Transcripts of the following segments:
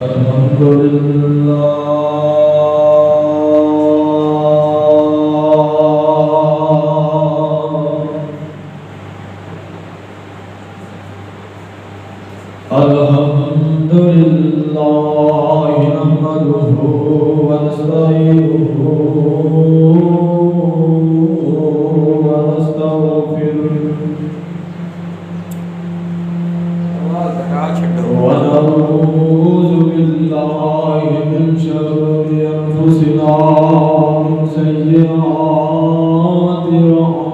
الحمد لله نحمده ونستعينه ونستغفره ونعوذ بالله من شرور أنفسنا ومن سيئات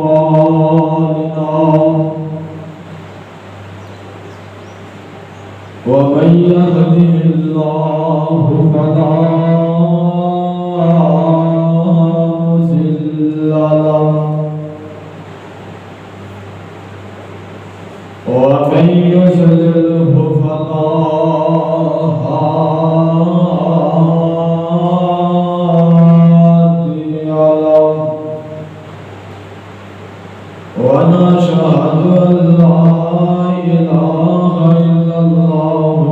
أعمالنا ومن يهده الله فلا مضل له ومن يضلل فلا هادي له ونشهد أن لا إله إلا الله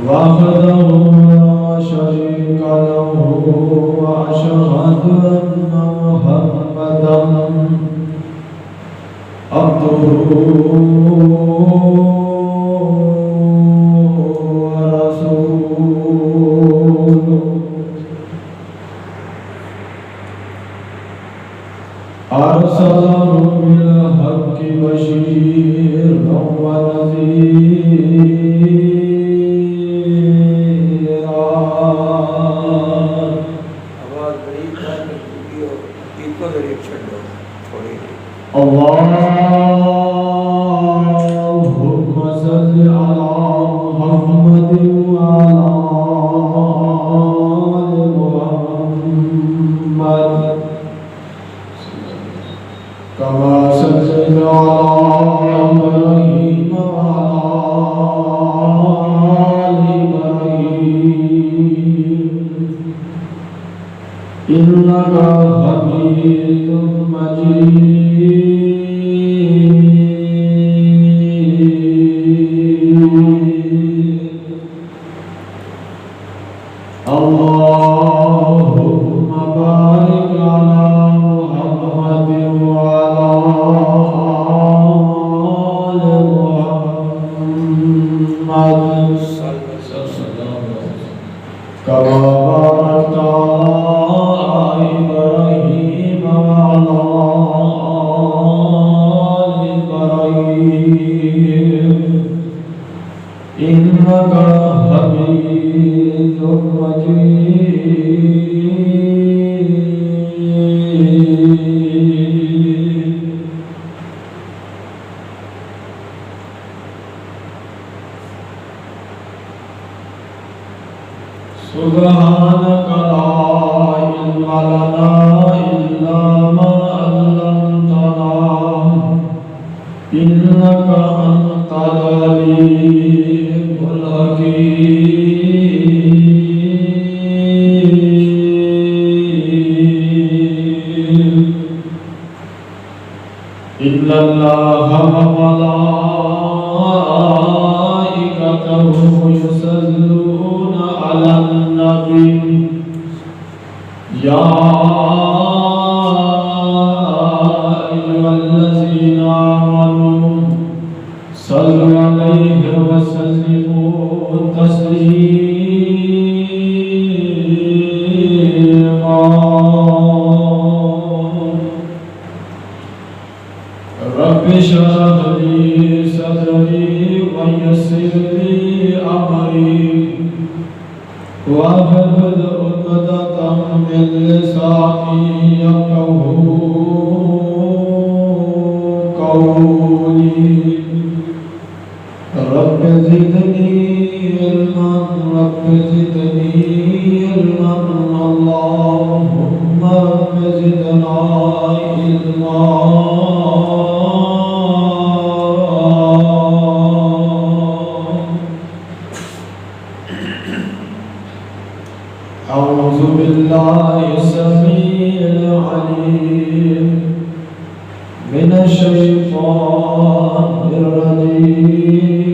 وحده لا شريك له وأشهد أن محمدا عبده ورسوله أرسله بالحق بشيرا ونذيرا اللهم صل على محمد وعلى آل محمد كما صليت على إبراهيم وعلى آل إبراهيم إنك حميد مجيد اللهم بارك على محمد وعلى آل محمد كما باركت على إبراهيم وعلى آل إبراهيم إنك حميد مجيد سبحانك لا علم لنا إلا ما علمتنا إنك أنت العليم الحكيم إن الله وملائكته يصلون على النبي يا أيها الذين آمنوا صلوا عليه وسلموا تسليما رب اشرح لي صدري ويسر لي أمري واحلل عقدة من لساني يفقهوا قولي رب زدني علما اللهم رب زدنا علما أعوذ بالله السميع العليم من الشيطان الرجيم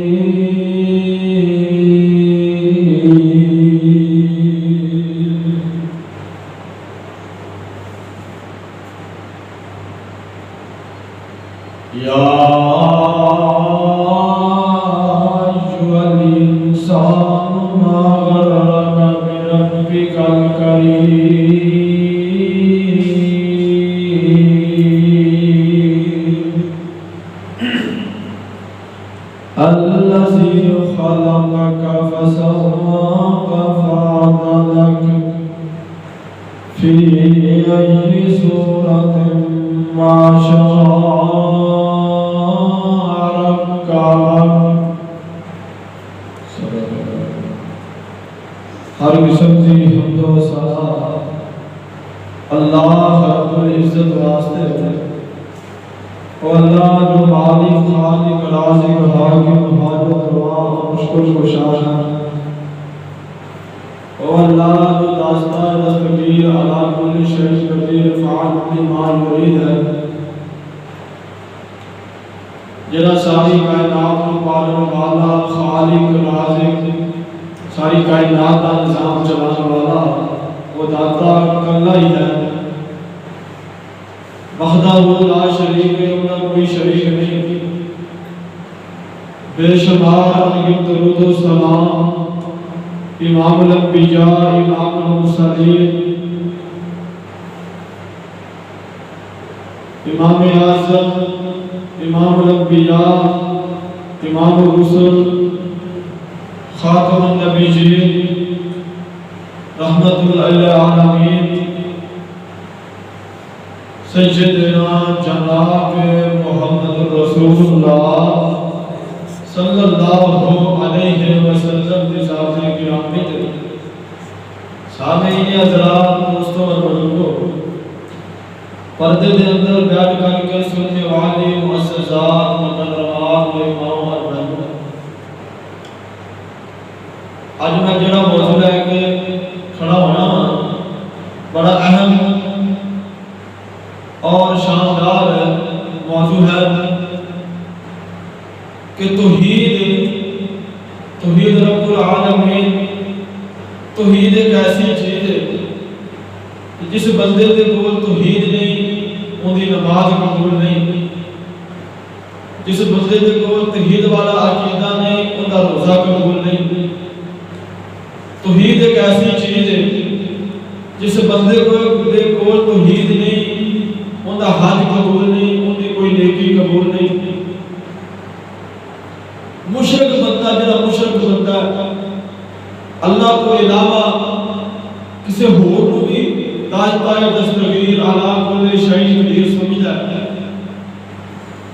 يا أيها الإنسان ما غرك بربك الكريم الذي خلقك فسواك فعدلك في أي صورة ما شاء ہر قسم کی حمد و ثنا اللہ رب العزت واسطے او اللہ جو مالک خالق رازق حاکم حاجت روا مشکل کشا ہے او اللہ جو داستان دستگیر علی کل شیء قدیر فعال لما یرید ہے جنہا ساری کائنات کو پالن والا خالق رازق ساری کائنات کا نظام چلانے والا وہ داتا کلا ہی ہے وحدہ لا شریک ہے انہا کوئی شریک نہیں بے شمار انگی درود و سلام امام الانبیاء امام المرسلین امام اعظم امام الانبیاء امام الرسل خاتم النبیین رحمت للعالمین سیدنا جناب محمد رسول اللہ صلی اللہ علیہ وسلم کی ذات گرامی سامعین حضرات دوستوں اور بزرگوں پردے دے اندر بیٹھ کر کے سننے والے معززات محترمات و امام اور بہنوں آج میں جڑا موضوع ہے کہ کھڑا ہونا بڑا اہم اور شاندار موضوع ہے کہ توحید رب العالمین توحید ایک ایسی چیز ہے جس بندے دے کول توحید نہیں ان دی نماز قبول نہیں جس بندے دے کول توحید والا عقیدہ نہیں ان دا روزہ قبول نہیں توحید ایک ایسی چیز ہے جس بندے کو توحید نہیں ان دا حج قبول نہیں ان دی کوئی نیکی قبول نہیں مشرک بندہ جڑا مشرک بندہ اللہ کو علاوہ کسی ہور کو بھی داشتہ دستگیر علا کل شیء قدیر سمجھتا ہے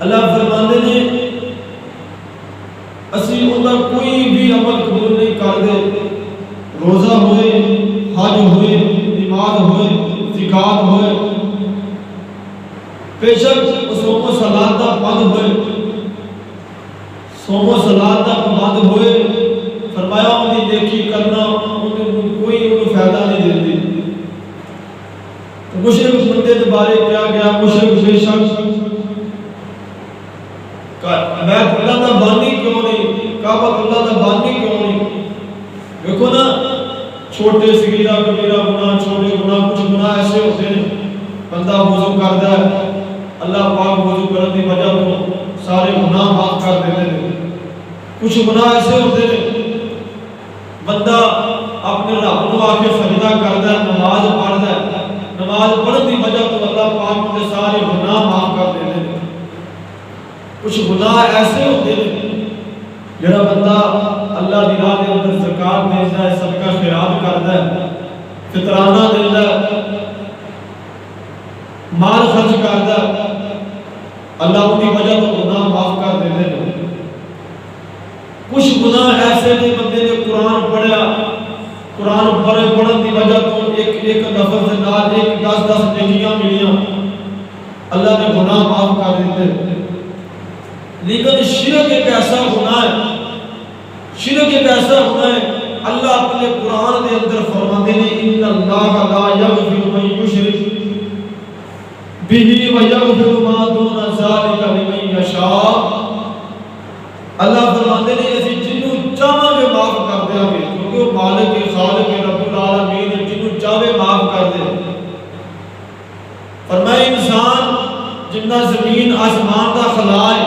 اللہ فرماندے نے اسی ان کا کوئی بھی عمل قبول نہیں کر دے روزہ ہوئے حج ہوئے نماز ہوئے زکات ہوئے بے شک صوم و صلاۃ دا پابند ہوئے صوم و صلاۃ دا پابند ہوئے فرمایا ان کی نیکی کرنا کوئی ان کو فائدہ نہیں دیتی مشرک بندے کے بارے کیا گیا مشرک بے شک بیت اللہ دا بانی کیوں نہیں کعبہ اللہ دا بانی کیوں نہیں دیکھو نا چھوٹے صغیرہ کبیرہ گناہ چھوٹے گناہ کچھ گناہ ایسے ہوتے ہیں بندہ وضو کرتا ہے اللہ پاک وضو کرنے کی وجہ تو سارے گناہ معاف کر دیتے ہیں کچھ گناہ ایسے ہوتے ہیں بندہ اپنے رب کو آ کے سجدہ کرتا ہے نماز پڑھتا ہے نماز پڑھنے کی وجہ تو اللہ پاک کے سارے گناہ معاف کر دیتے ہیں کچھ گناہ ایسے ہوتے ہیں جڑا بندہ اللہ دی راہ دے اندر زکات دیتا ہے صدقہ خیرات کرتا ہے فطرانہ دیتا ہے مال خرچ کرتا ہے اللہ ان کی وجہ تو گناہ معاف کر دیتے ہیں کچھ گناہ ایسے نے بندے نے قرآن پڑھا قرآن پڑھنے کی وجہ تو ایک لفظ سے نال 10 نیکیاں ملیاں اللہ نے گناہ معاف کر دیتے لیکن شرک ایک ایسا گناہ ہے شرک ایک ایسا گناہ ہے اللہ اپنے قرآن کے اندر فرماتے ہیں ان اللہ لا یغفر من یشرک به ویغفر ما دون جتنا زمین آسمان کا خلا ہے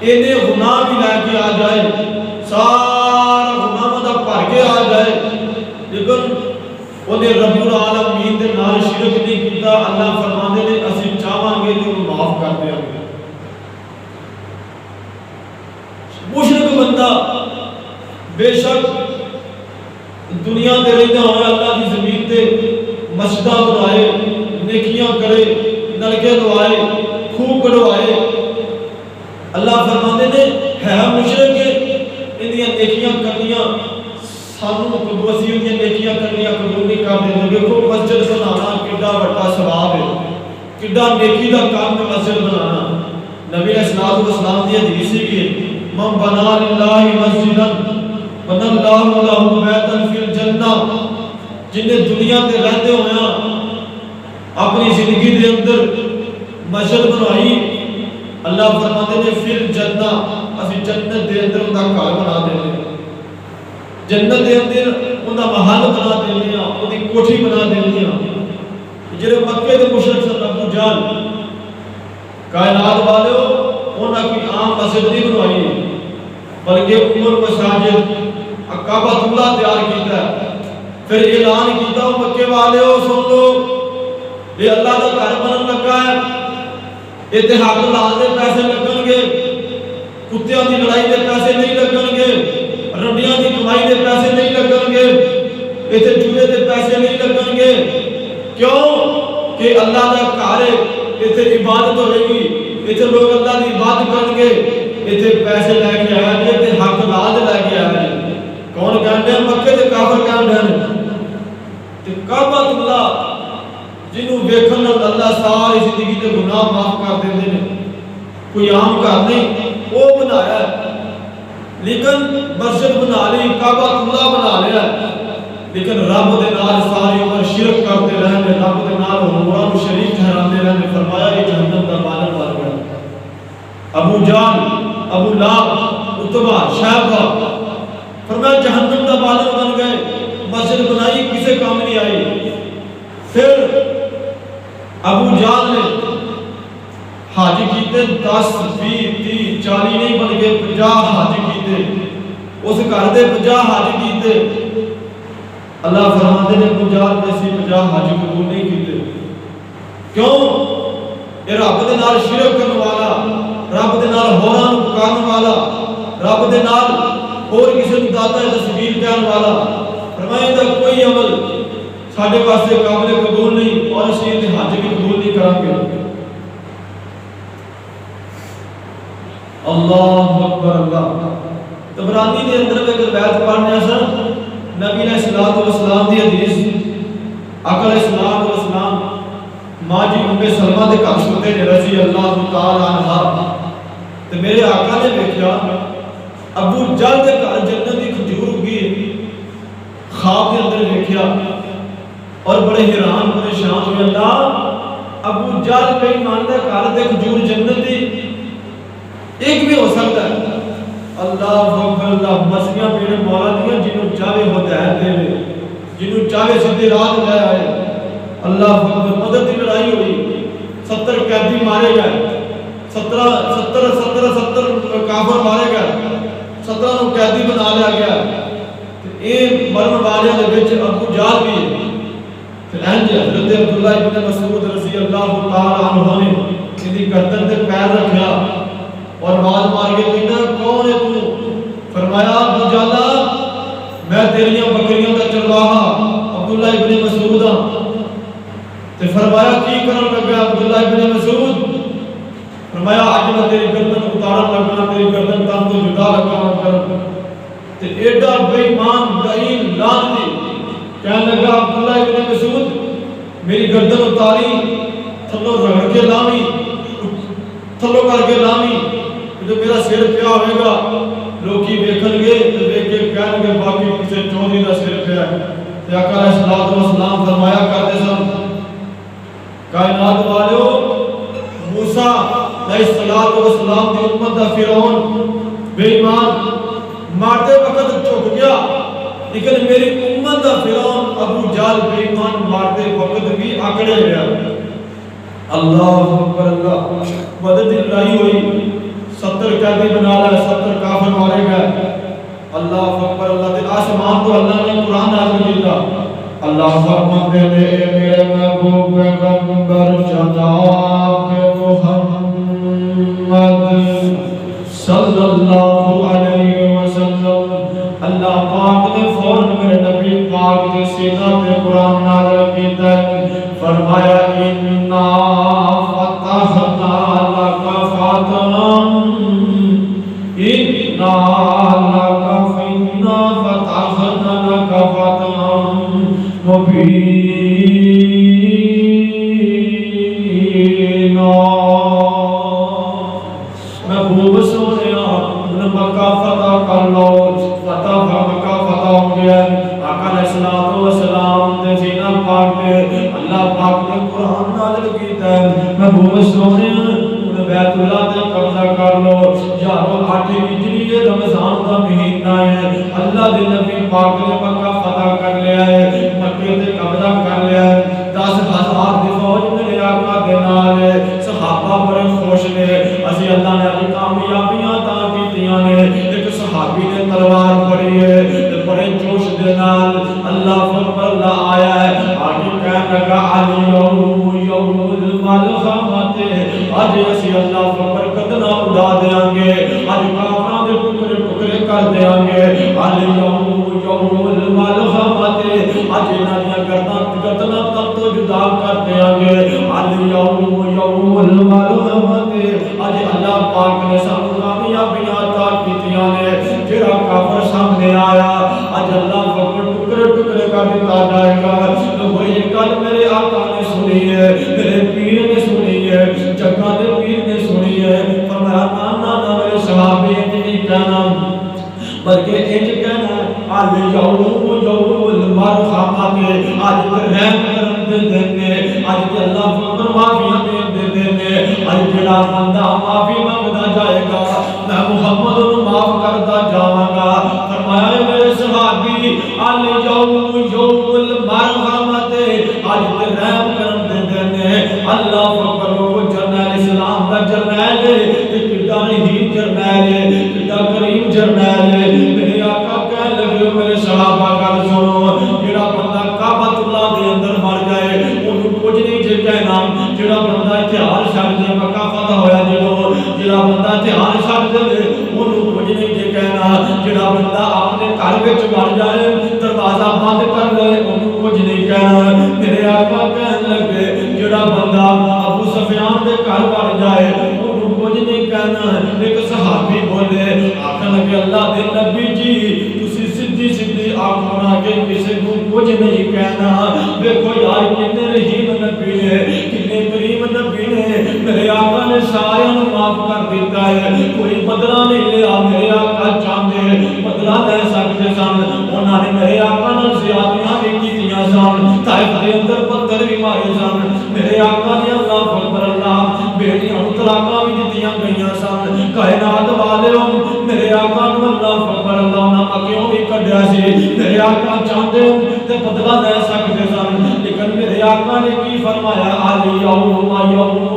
اینے گناہ بھی لے کے آ جائے سارا گناہ دا بھر کے آ جائے لیکن انہیں رب العالمین دے نال شرک نہیں کیتا اللہ فرماندے نے اسی چاہاں گے تو معاف کر دیں گے مشرک بندہ بے شک دنیا تے رہتا ہوئے اللہ کی زمین تے مسجداں بنائے نیکیاں کرے نلکے لوائے خوہ کڑوائے اللہ فرماندے نے ہے مشرک انہیاں نیکیاں کرنیاں سانو قبول اسی انہیاں نیکیاں کرنیاں قبول نہیں کر دیں دیکھو مسجد بنانا کڈا بڑا ثواب ہے کڈا نیکی دا کام ہے مسجد بنانا نبی علیہ الصلوۃ والسلام دی حدیث بھی ہے من بنا للہ مسجدا بنا اللہ لہ بیتا فی الجنہ جن نے دنیا تے رہتے ہوئے اپنی زندگی دے اندر مسجد بنائی اللہ فرماتے نے فی الجنہ اسی جنت دے اندر ان کا گھر بنا دینے جنت دے اندر ان کا محل بنا دینے ان کی کوٹھی بنا دینے جنہیں مکے دے مشرک سے ابو جہل کائنات والے انہاں کی عام مسجد نہیں بنوائی بلکہ عمر مساجد کعبہ اللہ تیار کیتا ہے پھر اعلان کیتا ہو مکے والے ہو سن لو یہ اللہ کا گھر بنن لگا ہے اتحاد لال دے پیسے لگن گے کتیاں دی لڑائی دے پیسے نہیں لگن گے رنڈیاں دی کمائی دے پیسے نہیں لگن گے ایتھے جوئے دے پیسے نہیں لگن گے کیوں کہ اللہ کا گھر ہے ایتھے عبادت ہوے گی ایتھے لوگ اللہ دی عبادت کرن گے ایتھے پیسے لے کے آیا جی ایتھے حق لال لے کے آیا جی کون کہندے ہیں مکے تے کافر کہندے ہیں تے کعبۃ اللہ جنوں ویکھن نال اللہ ساری زندگی تے گناہ معاف کر دیندے نے کوئی عام گھر نہیں وہ بنایا ہے لیکن مسجد بنا لی کعبۃ اللہ بنا لیا ہے لیکن رب دے نال ساری عمر شرک کرتے رہے رب دے نال ہوراں نوں شریک ٹھہراندے رہے فرمایا یہ جہنم دا مالک بن گیا ابو جہل ابو لہب عتبہ شیبہ فرمایا جہنم دا مالک بن گئے مسجد بنائی کسے کام نہیں آئی پھر ابو جہل نے حج کیتے 10 20 30 40 نہیں بلکہ 50 حج کیتے اس گھر دے 50 حج کیتے اللہ فرماتے نے 50 میں سے 50 حج قبول نہیں کیتے کیوں یہ رب دے نال شرک کرنے والا رب دے نال ہوراں نوں پکارن والا رب دے نال اور کسی نوں داتا تصویر کہن والا فرمایا دا کوئی عمل ساڈے واسطے قابل قبول نہیں اور اسی تے حج بھی قبول نہیں کران گے اللہ اکبر اللہ طبرانی دے اندر میں روایت پڑھنے سن نبی علیہ الصلوۃ والسلام دی حدیث آقا علیہ الصلوۃ والسلام ماں جی ام سلمہ دے گھر سوتے نے رضی اللہ تعالی عنہا تے میرے آقا نے دیکھا ابو جہل دے گھر جنت دی کھجور اگی خواب دے اندر دیکھا اور بڑے حیران پریشان ہوئے اللہ ابو جہل بے ایمان دے گھر دے کھجور جنت دی ایک بھی ہو سکتا ہے اللہ اکبر اللہ مسیاں میرے مولا دیا جنہوں چاہے ہدایت دے لے جنہوں چاہے سیدھی راہ لے آئے اللہ اکبر مدد کی لڑائی ہوئی 70 قیدی مارے گئے 70 کافر مارے گئے 17 نو قیدی بنا لیا گیا اے مرن والے دے وچ ابو جہل بھی پھر انج حضرت عبداللہ ابن مسعود رضی اللہ تعالی عنہ نے ان دی گردن تے پیر رکھیا اور آواز مار کے کہنا کون ہے تو فرمایا ابو جہل میں تیریاں بکریاں کا چرواہا عبداللہ ابن مسعود تے فرمایا کی کرن لگا عبداللہ ابن مسعود فرمایا اج میں تیری گردن اتارن لگا تیری گردن تن تو جدا لگا کر تے ایڈا بے ایمان دین لعنتی کہنے لگا عبداللہ ابن مسعود میری گردن اتاری تھلو رگڑ کے لاوی تھلو کر کے لاوی جو میرا سر پیا ہوئے گا لوکی ویکھن گے تے ویکھ کے کہن گے باقی کسے چودھری دا سر پیا ہے تے آقا علیہ الصلوۃ والسلام فرمایا کرتے سن کائنات والو موسیٰ علیہ السلام دی امت دا فرعون بے ایمان مارتے وقت جھک گیا لیکن میری امت دا فرعون ابو جہل بے ایمان مارتے وقت بھی آکڑے گیا اللہ اکبر اللہ بدر کی لڑائی ہوئی 70 قیدی بنا لے 70 کافر مارے گئے اللہ اکبر اللہ دے آسمان تو اللہ نے قرآن نازل کیا اللہ فرماتے ہیں میرے محبوب پیغمبر جناب محمد صلی اللہ علیہ وسلم اللہ پاک نے فوراً میرے نبی پاک کے سینہ پہ قرآن نازل کیا فرمایا اِنَّا فَتَحْنَا لَكَ فَتْحًا اِنَّا فَتَحْنَا لَكَ فَتْحًا مُبِينًا محبوب سونیا مکہ فتح کر لو مکہ فتح ہو گیا آقا علیہ السلام دے سینہ پاک پہ اللہ پاک نے قرآن نازل کیتا ہے محبوب سونیا بیت اللہ تے قبضہ کر لو یارو 8 ہجری رمضان کا مہینہ ہے اللہ دے نبی پاک نے مکہ فتح کر لیا ہے مکے تے قبضہ کر لیا ہے 10,000 دی فوج میرے آقا دے نال ہے صحابہ بڑے خوش نے اسی اللہ نے اپنی کامیابیاں عطا کیتیاں نے ایک صحابی نے تلوار پھڑی ہے بڑے جوش دے نال اللہ اکبر اللہ آیا ہے آگے کہنے لگا علی یوم الملحمۃ آج اسی اللہ اکبر گردناں اڑا دیاں گے آج کافراں دے ٹکڑے ٹکڑے کر دیاں گے علی یوم الملحمۃ آج انہاں دیاں گردناں تب تو جدا کر دیاں گے علی یوم الملحمۃ آج اللہ پاک نے سب کامیابیاں عطا کیتیاں نے جڑا کافر سامنے آیا آج اللہ اکبر ٹکڑے ٹکڑے کر دیتا جائے گا وہی گل میرے آقا نے سنی ہے میرے پیر نے سنی ہے جگہ دے پیر نے سنی ہے فرمایا نانا میرے صحابی نہیں کہنا بلکہ انج کہنا علی یوم المرحمۃ آج رحم کرم دے دینے آج اللہ فکر معافیاں دے دینے آج جڑا بندہ معافی مانگدا جائے گا میں محمد نو معاف کرتا جاواں گا فرمایا میرے صحابی علی یوم المرحمۃ آج رحم کرم دے دینے اللہ فکر کو جرنیل اسلام دا جرنیل ہے کڈا رحیم جرنیل ہے کڈا کریم جرنیل ہے میرے آقا کہنے لگے میرے صحابہ گل سنو جڑا بندہ کعبۃ اللہ دے اندر مر جائے اونوں کچھ نہیں جے کہنا جڑا بندہ اتحاد چھڈ دے مکہ فتح ہویا جدوں جڑا بندہ اتحاد چھڈ دے اونوں کچھ نہیں جے کہنا جڑا بندہ اپنے گھر وچ مر جائے دروازہ بند کر لے اونوں کچھ نہیں کہنا میرے آقا کہنے لگے جڑا بندہ ابو سفیان دے گھر مر جائے اونوں کچھ نہیں کہنا ایک صحابی بولے آکھن لگے اللہ دے نبی جی تسی سیدھی سیدھی آنکھوں نہ کہ کسی کو کچھ نہیں کہنا دیکھو یار کتنے رحیم نبی نے کتنے کریم نبی نے میرے آقا نے سارے معاف کر دیتا ہے کوئی بدلہ نہیں لیا میرے آقا چاہتے بدلہ لے سکتے سن انہوں نے میرے آقا نے زیادتیاں بھی کیتیاں سن طائف دے اندر پتھر بھی مارے سن میرے آقا نے اللہ اکبر اللہ بیٹیاں طلاقاں بھی دتیاں گئیاں سن کائنات والے میرے آقا نے اللہ اکبر اللہ نہ کیوں بھی کڈیا سی میرے آقا چاہتے تے بدلہ لے سکتے سن لیکن میرے آقا نے کی فرمایا علی یوم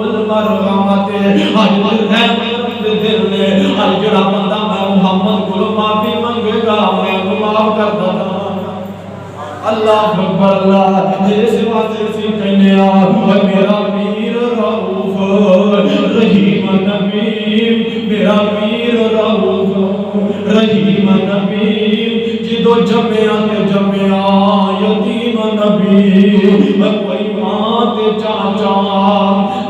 المرحمۃ آج رحم کرم دے دل نے آج جڑا بندہ میں محمد کو معافی منگے گا میں معاف کر دیتا اللہ اکبر اللہ اس واسطے سی کہنے اے میرا پیر رؤوف رحیم نبی میرا پیر رؤوف رحیم نبی جدو جمعیاں تے جمعیاں یتیم نبی کوئی ماں تے چاچا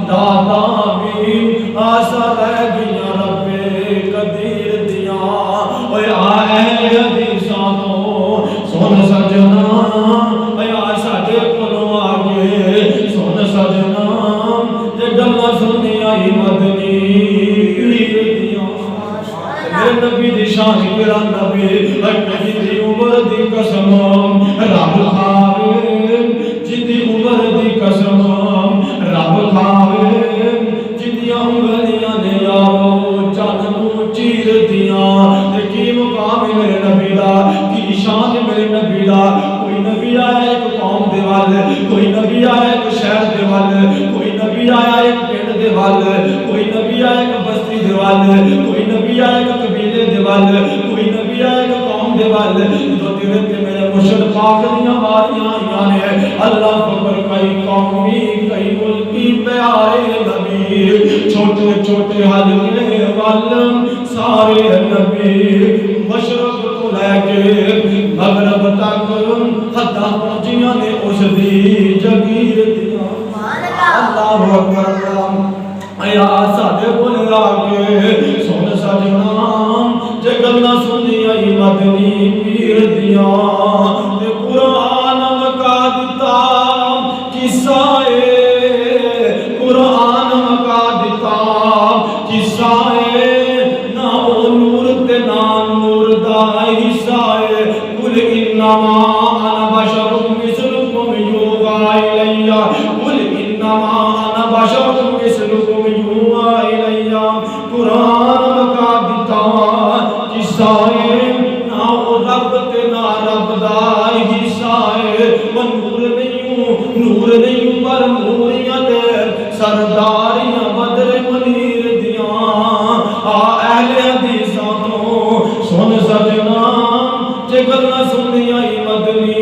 دادا بھی آسا رہ گیا رب قدیر دیا اوے اہل حدیثاں تو سن سجنا اے ساڈے کولوں آگے سن سجنا تے گلاں سنی آئی مدنی میرے نبی دی شان میرا نبی نبی دی عمر دی قسم رب کھاوے جدی عمر دی قسم رب کھاوے جدیاں انگلیاں نے یارو چند نو چیر دیاں تے کی مقام میرے نبی دا کی شان میرے نبی دا کوئی نبی آیا ایک قوم دے وال کوئی نبی آیا ایک شہر دے وال کوئی نبی آیا ایک پنڈ دے وال کوئی نبی نبی آئے ایک بستی دے وال، کوئی نبی آئے ایک قبیلے دے وال، کوئی نبی آئے ایک قوم دے وال، جو تیرے تے میرے مرشد پاک دیاں واریاں آئیاں نے اللہ اکبر کئی قومی کئی ملکی پیارے نبی چھوٹے چھوٹے حلقے وال سارے نبی مشرق تو لے کے مغرب تک حتیٰ پہنچیاں نے اس دی جگیر دیا اللہ اکبر اللہ یا سادے بول آگے سن سجنام جے گلنا سنی آئی مدنی پیر دیا تے قرآن مکا دیتا قصہ قرآن مکا دیتا قصہ نہ او نور تے نہ نور دا حصہ قل انما انا بشر مثلکم یوحی الی قل انما انا بشر مثلکم یوحی الی قرآن مکا دیتا قصہ نہ او رب تے نہ رب دا حصہ نور نہیں پر نوریت سرداریاں بدر منیر دیاں اہل حدیثاں تو سن سجنا جے گلنا سنی آئی مدنی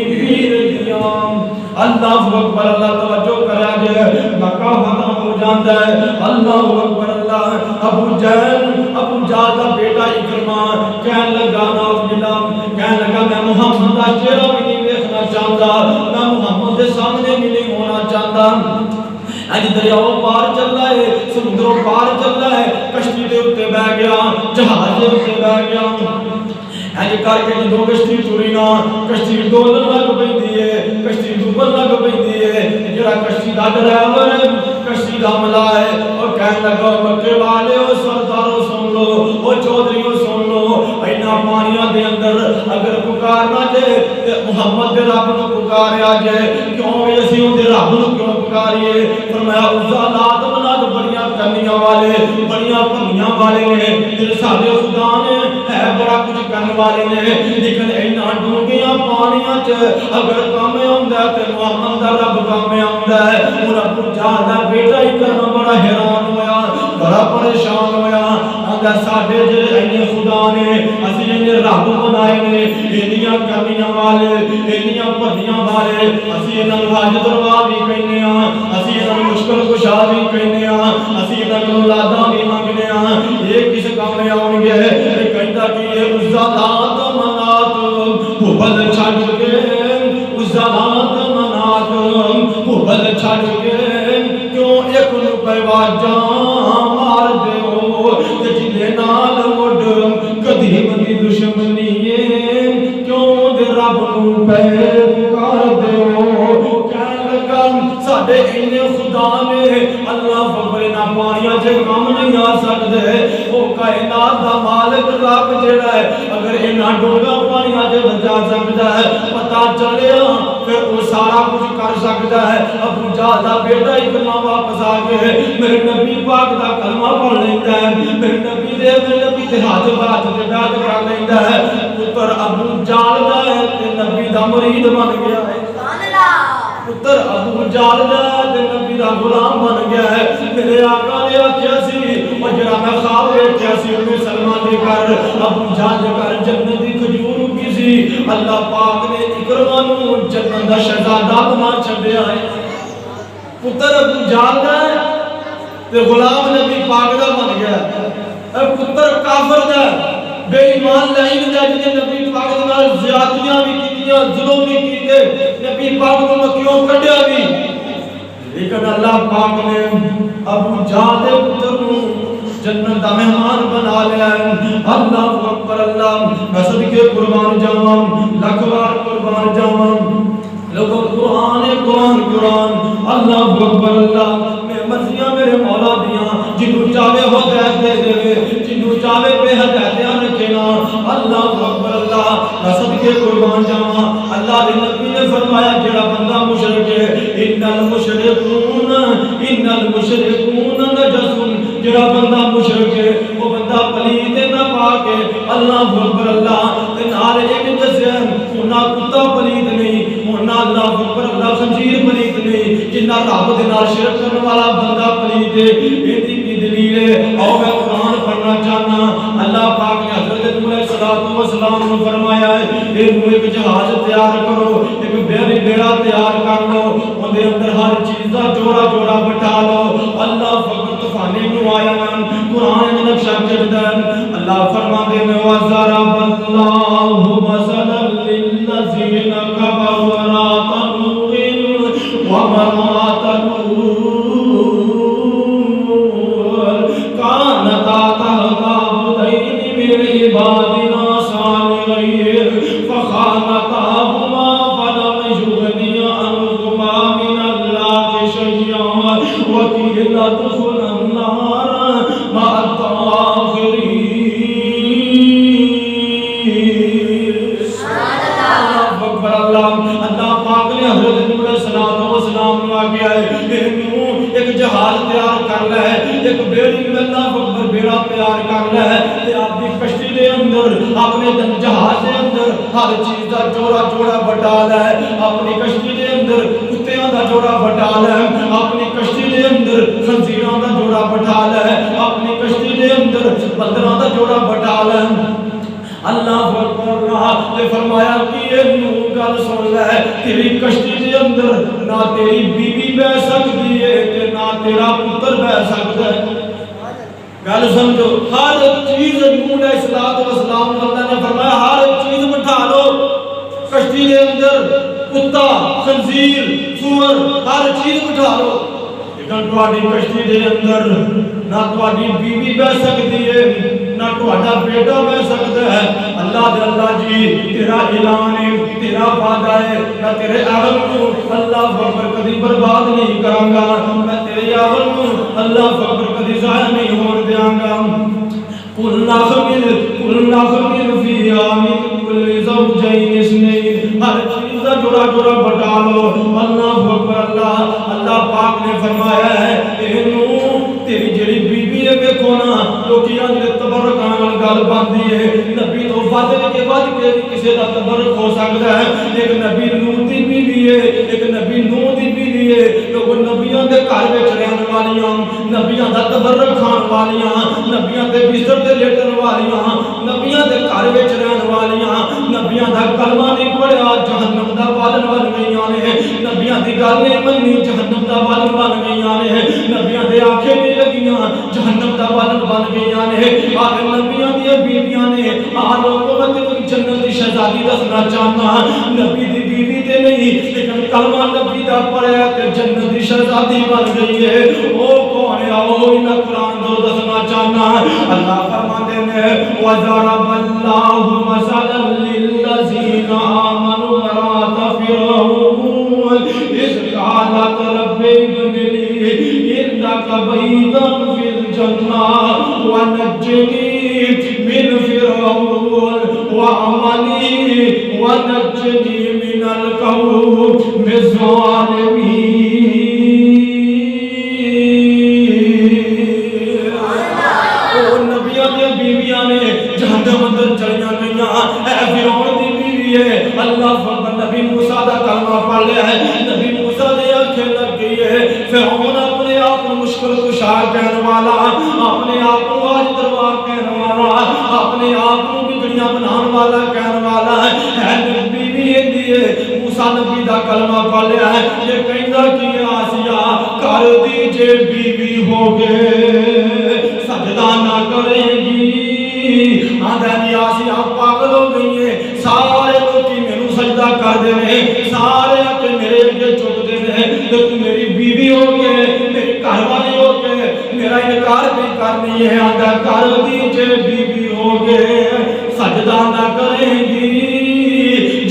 پیر دیاں اللہ اکبر اللہ توجہ کرا جے مکہ فتح ہو جاتا ہے اللہ اکبر اللہ ابو جہل کا بیٹا اکرمہ کہنے لگا کہنے لگا میں محمد کا چہرہ بھی نہیں دیکھنا چاہتا میں محمد کے سامنے بھی نہیں ہونا چاہتا اج دریاؤ پار چل رہا ہے سمندروں پار چل رہا ہے کشتی دے اتے بہ گیا جہاز دے اتے بہ گیا اج کر کے جدوں کشتی ٹری نا کشتی ڈولن لگ پیندی ہے کشتی ڈوبن لگ پیندی ہے جڑا کشتی دا ڈرائیور ہے کشتی دا ملا ہے اور کہنے لگا مکے والے او سردارو سن لو او چودھریو سن لو اینا پانیاں دے اندر اگر پکارنا جے تے محمد دے رب نو پکاریا جے کیوں اسی اون دے رب نو کیوں پکاریے فرمایا عزا لات منات بڑیاں کرنیاں والے بڑیاں بھنیاں والے نے تے ساڈے خدا نے ہے بڑا کچھ کرنے والے نے لیکن اینا ڈونگیاں پانیاں چ اگر کام آندا ہے تے محمد دا رب کام آندا ہے اور ابو جہل دا بیٹا ہی کرنا بڑا حیران ہویا بڑا پریشان ہویا آندا ساڈے جڑے اینے خدا نے اسی اینے رب بنائے نے اینیاں کرنیاں والے اینیاں بھنیاں والے اسی انہاں نوں حج دروا بھی کہنے ہاں اسی انہاں نوں مشکل کشا بھی کہنے ہاں اسی انہاں کولوں اولاداں بھی منگنے ہاں یہ کس کام آؤں گے کہندا کہ یہ عزا لات منات حبل چھڈ کے عزا لات منات حبل چھڈ کے کیوں ایک نوں پیواجاں مار دیو تے جنے نال مڈ کدی بندی دشمنی کیوں دے رب نوں پکار دیو کہن لگا ساڈے اینے خدا نے اللہ فبرنا پانیاں جے کم نہیں آ سکدے او کائنات دا مالک رب جڑا ہے اگر اینا ڈونگا پانیاں جے بچا سکدا ہے پتہ چلیا پھر وہ سارا کچھ کر سکتا ہے ابو جہل دا بیٹا اکرمہ واپس آ گئے میرے نبی پاک دا کلمہ پڑھ لیتا ہے میرے نبی دے ہاتھ بات تے بیعت کر لیتا ہے پتر ابو جہل دا ہے تے نبی دا مرید بن گیا ہے سبحان اللہ پتر ابو جہل دا ہے تے نبی دا غلام بن گیا ہے میرے آقا نے آکھیا سی او جڑا میں خواب ویکھیا سی ام سلمہ دے گھر ابو جہل دے گھر جنت دی کھجور اگی سی اللہ پاک نے اکرمہ نوں جنت دا شہزادہ بنا چھڈیا ہے پتر ابو جہل دا ہے تے غلام نبی پاک دا بن گیا اے پتر کافر دا بے ایمان لائن دا جنے نبی پاک دے نال زیادتیاں بھی کیتیاں ظلم بھی کیتے نبی پاک نوں مکیوں کڈیا بھی لیکن اللہ پاک نے ابو جہل دے پتر نوں جنت دا مہمان بنا لیا ہے اللہ اکبر اللہ میں صدقے قربان جاواں لاکھ بار قربان جاواں لوگوں قرآن اللہ اکبر اللہ میں مرضیاں میرے مولا دیاں جنہوں چاہے ہدایت دے دے جنہوں چاہے بے ہدایتیاں رکھے نا اللہ اکبر اللہ میں صدقے قربان جاواں اللہ دے نبی نے فرمایا جڑا بندہ مشرک ہے ان المشرکون نجس جڑا بندہ مشرک ہے وہ بندہ پلید نہ پاک ہے اللہ اکبر اللہ تے نال ایک دسیا انہاں کتا پلید نہیں انہاں اللہ اکبر اللہ خنزیر پلید نہیں جنہاں رب دے نال شرک کرنے والا بندہ پلید ہے دلیل ہے اور میں قرآن پڑھنا چاہنا. اللہ پاک نے حضرت نوح علیہ السلام نے فرمایا ہے ایک جہاز تیار کرو, ایک بیڑا تیار کر لو, اندر اندر ہر چیز کا جوڑا جوڑا بٹھا لو. اللہ فقط طوفانے کو آیا قرآن میں نقشہ چڑھدن. اللہ فرماتے ہیں وَضَرَبَ اللَّهُ مَثَلًا لِلَّذِينَ كَفَرُوا امْرَأَتَ نُوحٍ وَامْرَأَتَ لُوطٍ كَانَتَا تَحْتَ عَبْدَيْنِ مِنْ عِبَادِنَا صَالِحَيْنِ فَخَانَتَاهُمَا فَلَمْ يُغْنِيَا عَنْهُمَا مِنَ اللَّهِ شَيْئًا وَقِيلَ ادْخُلَا النَّارَ مَعَ الدَّاخِلِينَ. اللہ پاک نے حضرت نوح علیہ السلام کو آگیا ہے ایک جہاز تیار کر لے, ایک بیڑی میں اللہ اکبر بیڑا تیار کر لے تے اپنی کشتی دے اندر اپنے جہاز دے اندر ہر چیز دا جوڑا جوڑا بٹا لے. اپنی کشتی دے اندر کتیاں دا جوڑا بٹا لے, اپنی کشتی دے اندر خنزیراں دا جوڑا بٹا لے, اپنی کشتی دے اندر بندراں دا جوڑا بٹا لے. اللہ اکبر نے فرمایا کہ یہ نوح گل سن لے, تیری کشتی دے اندر نہ تیری بیوی بہ سکتی ہے تے نہ تیرا پتر بہ سکتا ہے. گل سمجھو, ہر چیز نوح علیہ السلام اللہ نے فرمایا ہر چیز بٹھا لو کشتی دے اندر, کتا خنزیر سور ہر چیز بٹھا لو, لیکن تہاڈی کشتی دے اندر نہ تہاڈی بیوی بہ سکتی ہے نہ تہاڈا بیٹا بہ سکتا ہے. اللہ دے اللہ جی تیرا اعلان ہے, تیرا وعدہ ہے, میں تیرے اہل کو اللہ اکبر کبھی برباد نہیں کراں گا, میں تیرے اہل کو اللہ اکبر کبھی ضائع نہیں ہون دیاں گا. قُلْ نَحْمِلُ فِيهَا مِنْ كُلِّ زَوْجَيْنِ اثْنَيْنِ ہر چیز کا جوڑا جوڑا بٹا لو. اللہ اکبر. اللہ پاک نے فرمایا ہے اے نوح تیری جڑی بیوی ہے ویکھو نا لوکی اندر تبرکاں نال گل بندی ہے, نبی تو ود کے کسی دا تبرک ہو سکتا ہے. ایک نبی نوح دی بیوی ہے, ایک نبی نوح دی بیوی ہے. لوگ نبیاں دے گھر وچ رہن والیاں, نبیاں دا تبرک کھان والیاں, نبیاں دے بستر تے لیٹن والیاں, نبیاں دے گھر وچ رہن والیاں, نبیاں دا کلمہ نہیں پڑھیا جہنم دا بالن بن گئیاں نے, نبیاں دی گل نہیں منی جہنم دا بالن بن گئیاں نے, نبیاں دے آنکھیں نہیں لگیاں جہنم دا بالن بن گئیاں نے. آج نبیاں دی بیویاں نے آ لوگوں میں جنت دی شہزادی دسنا چاہنا, نبی دی بیوی تے نہیں لیکن کلمہ نبی دا پڑھیا تے جنت دی شہزادی بن گئی ہے. او کون ہے او انہاں قرآن دو دسنا چاہنا. اللہ فرماتے ہیں وَضَرَبَ اللَّهُ مَثَلًا لِلَّذِينَ آمَنُوا امْرَأَتَ فِرْعَوْنَ إِذْ قَالَتْ رَبِّ ابْنِ لِي عِندَكَ بَيْتًا فِي الْجَنَّةِ وَنَجِّنِي مِنْ فِرْعَوْنَ وَعَمَلِهِ وَنَجِّنِي مِنَ الْقَوْمِ الظَّالِمِينَ. اللہ فرمان نبی موسیٰ دا کلمہ پڑھ لیا ہے, نبی موسیٰ نے آنکھیں لگ گئی ہے. فرعون اپنے آپ کو مشکل کشا کہنے والا, اپنے آپ کو آج دروا کہنے والا, اپنے آپ کو بگڑیاں بنان والا کہنے والا ہے. نبی بھی ہے موسیٰ نبی دا کلمہ پڑھ لیا ہے. یہ کہندا کہ آسیہ کر دیجئے بیوی ہو گئے سجدہ نہ کرے گی. آدھانی آسیہ پاگل ہو گئی ہے, سارے لوگ میرے سجدہ کر دے رہے, سارے آکے میرے اگے چک دے رہے, تو تم میری بیوی ہو گئے, میری گھر والی ہو گئے, میرا انکار بھی کرنی ہے. آدھا کر دیجئے بیوی ہو گئے سجدہ نہ کریں گی,